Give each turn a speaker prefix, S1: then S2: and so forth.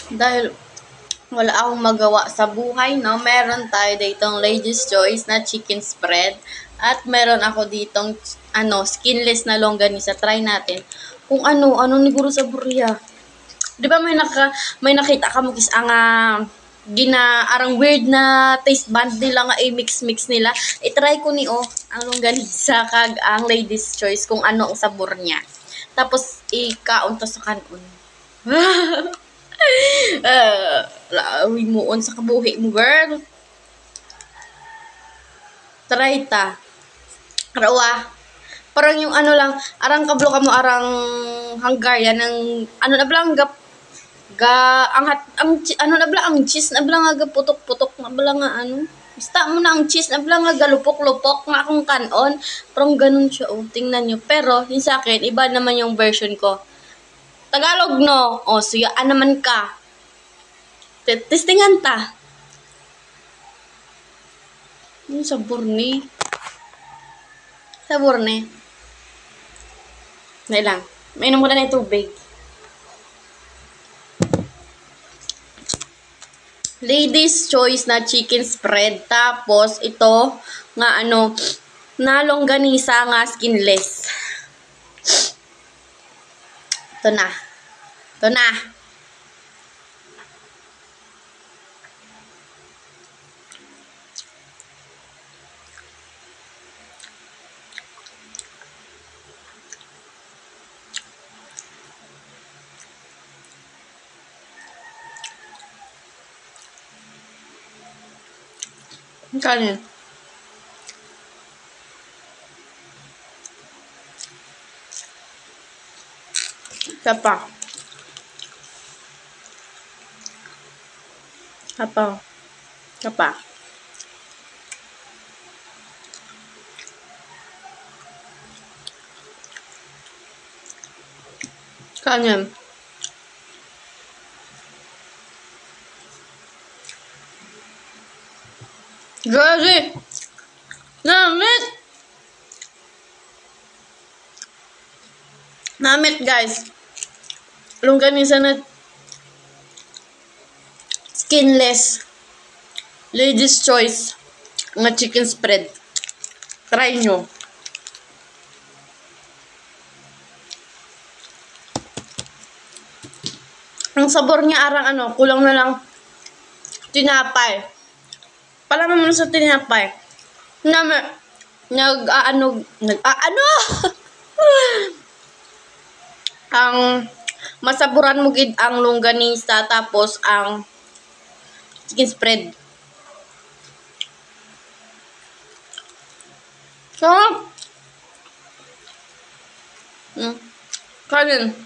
S1: Dahil wala akong magawa sa buhay, no? Meron tayo ditong Lady's Choice na chicken spread. At meron ako ditong, skinless na longganisa. Try natin. Kung anong niguro sa burya. Di ba may nakita ka mo kis ang arang weird na taste band nila nga i-mix nila. I-try ko ni ang longganisa kag ang Lady's Choice kung ano ang sabor niya. Tapos ikaon to sa kanon. Laawi mo on sa kabuhi mo, girl. Try ta. Rawa. Parang yung lang, arang kablo ka mo, arang Hungarian ng na blang ang cheese na blang nga putok-putok na blang nga Basta mo na ang cheese na blang nga galupok-lupok nga akong kanon. Parang ganun siya, tingnan nyo. Pero, yung sa akin, iba naman yung version ko. Tagalog, no? Suyaan naman ka. Testingan ta. Yung sabor ni. Dahil lang. Mainom ko na ng tubig. Lady's Choice na chicken spread. Tapos, ito, nga na longganisa nga skinless. Ito na. Ang kanin. Kapa. Kanin. Grabe! Namit, guys. Longganisa na skinless. Lady's Choice nga chicken spread. Try nyo. Ang sabor niya arang kulang na lang tinapay. Palaman mo sa tinapay. Ang masaburan mo gid ang longganisa tapos ang chicken spread. So, kanin.